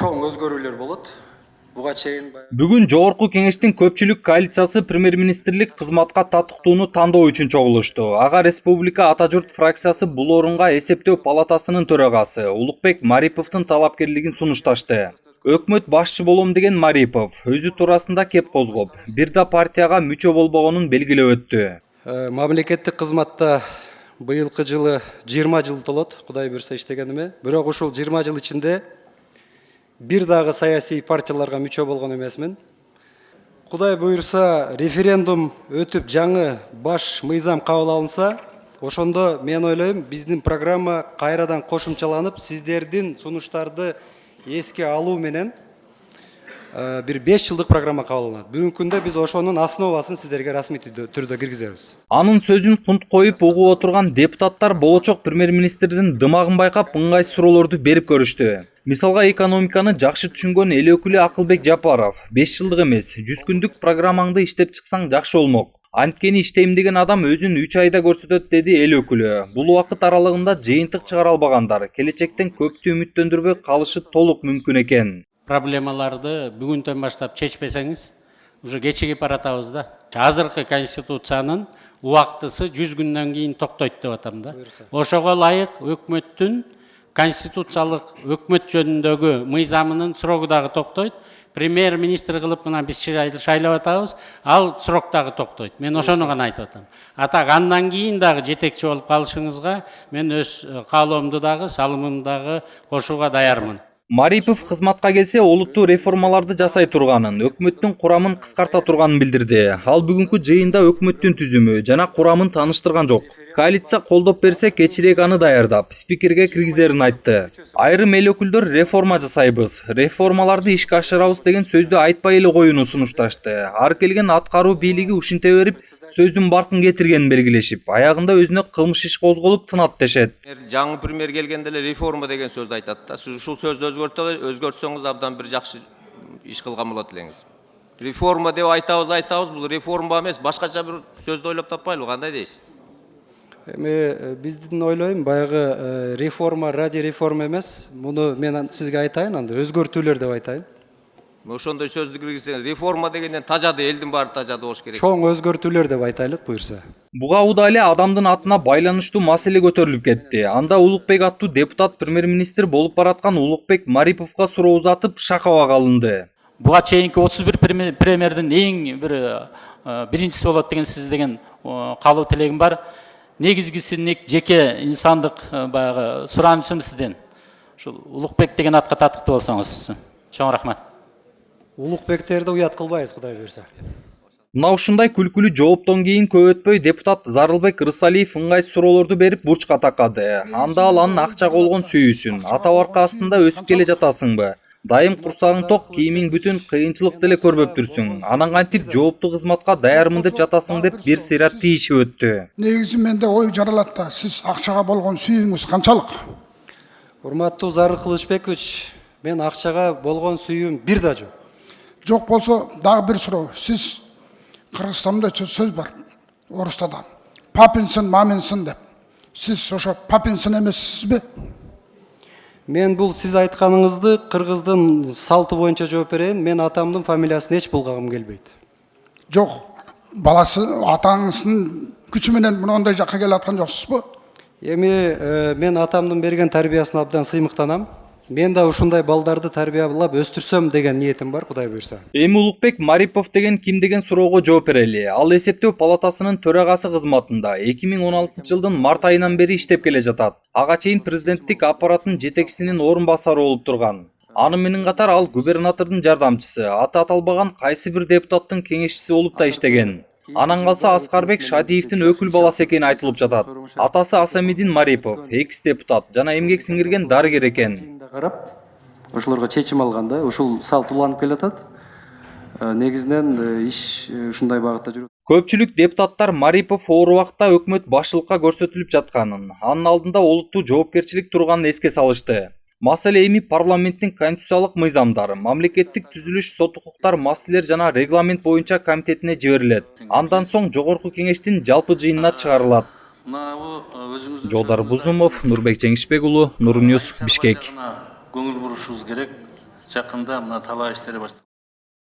чоң өзгөрүүлөр болот. Буга чейин Бүгүн жогорку кеңештин көпчүлүк коалициясы премьер-министрлик кызматка татыктууну тандоо үчүн чогулушту. Ага Республика Ата журт фракциясы бул орунга эсептөө палатасынын төрагасы Улукбек Мариповдун талапкерлигин сунушташты. Өкмөт башчы болом деген Марипов өзү туурасында кеп козгоп, бир да партияга мүчө болбогонун белгилеп өттү. мамлекеттик кызматта быйылкы жылы 20 жыл толот, Кудай буйрса иштегениме. Бирок ушул 20 жыл ичинде бир дагы саясий партияларга мүчө болгон эмесмин. Кудай буйрса референдум өтүп жаңы баш мыйзам кабыл алынса, ошондо мен ойлойм биздин программа кайрадан кошумчаланып, сиздердин сунуштарды эске алуу менен бир 5 жылдык программа кабыл алынат. Бүгүнкү күндө биз ошонун основасын сиздерге расмий түрдө киргизебиз. Анын сөзүн кунт коюп угуп отурган депутаттар болочок премьер-министрдин дымагын байкап ыңгайсыз суроолорду берип көрүштү. Мисалга экономиканы жакшы түшүнгөн эл өкүлү Акылбек Жапаров 5 жылдык эмес, 100 күндүк программаңды иштеп чыксаң жакшы болмок. Анткени иштейм деген адам өзүн 3 айда көрсөтөт, деди эл өкүлү. Бул убакыт аралыгында жыйынтык чыгара албагандар келечектен көптү үмүттөндүрбөй калышы толук мүмкүн экен. Проблемаларды бүгүндөн баштап чечпесеңиз, уже кечигип баратабыз да. Азыркы конституциянын убактысы 100 күндөн кийин токтойт деп атам да. Ошого ылайык өкмөттүн конституциялык өкмөт жөнүндөгү мыйзамынын срогу дагы токтойт. Премьер-министр кылып мына биз шайлап атабыз, ал срок дагы токтойт. Мен ошону гана айтып атам. Атак андан кийин дагы жетекчи болуп калышыңызга мен өз каалоомду дагы, салымымды дагы кошууга даярмын. Марипов кызматка келсе олуттуу реформаларды жасай турганын, өкмөттүн курамын кыскарта турганын билдирди. Ал бүгүнкү жыйында өкмөттүн түзүмү жана курамын тааныштырган жок. Коалиция колдоп берсе, кечирээк аны даярдап, спикерге киргизерин айтты. Айрым эл өкүлдөр реформа жасайбыз, реформаларды ишке ашырабыз деген сөздү айтпай эле коюуну сунушташты. Ар келген аткаруу бийлиги ушинте берип, сөздүн баркын кетиргенин белгилешип, аягында өзүнө кылмыш иш козголуп тынат дешет. Жаңы премьер келгенде эле реформа деген сөздү айтат да. Сиз ушул сөздү өзгөртсөңүз абдан бир жакшы иш кылган болот элеңиз. Реформа деп айтабыз, бул реформа эмес, башкача бир сөздү ойлоп таппайлыбы, кандай дейсиз? Биздин ойлойм баягы реформа ради реформа эмес. Муну мен сизге айтайын, анда өзгөртүүлөр деп айтайын. Ошондой сөздү киргизсеңиз, реформа дегенден тажады, элдин баары тажады болуш керек. Чоң өзгөртүүлөр деп айтайлык буйрса. Буга ууда эле адамдын атына байланыштуу маселе көтөрүлүп кетти. Анда Улукбек аттуу депутат премьер-министр болуп бараткан Улукбек Мариповго суроо узатып шакабага алынды. Буга чейинки 31 премьердин эң биринчиси болот деген сиз деген каалоо тилегим бар. Негизгиси жеке инсандык баягы суранычым сизден. Ушул Улукбек деген атка татыктуу болсоңуз. Чоң рахмат. Улукбектерди уят кылбайбыз, Кудай буйрса. Мына ушундай күлкүлүү жооптон кийин көп өтпөй депутат Зарылбек Рысалиев ыңгайсыз суроолорду берип бурчка такады. Анда ал анын акчага болгон сүйүүсүн, ата барка астында өсүп келе жатасыңбы? Дайым курсагың ток, кийимиң бүтүн, кыйынчылык деле көрбөптүрсүң. Анан кантип жооптуу кызматка даярмын деп жатасың деп бир сыйрат тийишип өттү. Негизи менде ой жаралат да, сиз акчага болгон сүйүүңүз канчалык? Урматтуу Зарыл Кылычбекович, мен акчага болгон сүйүүм бир да жок. Жок болсо дагы бир суроо. Сиз Кыргызстанда сөз бар, орусча да. Папинсин, маминсин деп. Сиз ошо папинсин эмессизби? Мен бул сиз айтканыңызды кыргыздын салты боюнча жооп берейин. Мен атамдын фамилиясын эч булгагым келбейт. Жок, баласы атаңыздын күчү менен мындай жакка келип аткан жоксузбу? Эми мен атамдын берген тарбиясына абдан сыймыктанам. Мен да ушундай балдарды тарбиялап өстүрсөм деген ниетим бар, Кудай буйрса. Эми Улукбек Марипов деген ким деген суроого жооп берели. Ал эсептөө палатасынын төрагасы кызматында 2016 жылдын март айынан бери иштеп келе жатат. Ага чейин президенттик аппараттын жетекчисинин орун басары болуп турган. Аны менен катар ал губернатордун жардамчысы, аты аталбаган кайсы бир депутаттын кеңешчиси болуп да иштеген. Анан калса Аскарбек Шадиевдин өкүл баласы экени айтылып жатат. Атасы Асамидин Марипов, экс-депутат жана эмгек сиңирген дарыгер экен. Карап, ошолорго чечим алганда, ушул салт уланып келатат. Негизинен иш ушундай багытта жүрөт. Көпчүлүк депутаттар Марипов оор убакта өкмөт башчылыкка көрсөтүлүп жатканын, анын алдында олуттуу жоопкерчилик турганын эске салышты. Маселе эми парламенттин конституциялык мыйзамдар, мамлекеттик түзүлүш, сот укуктар, маселелер жана регламент боюнча комитетине жиберилет. Андан соң жогорку кеңештин жалпы жыйынына чыгарылат. Жолдар Бузумов, Нурбек Жеңишбек уулу, Нур Ньюс, Бишкек. Көңүл бурушубуз керек. жакында мына талаа иштери башталат.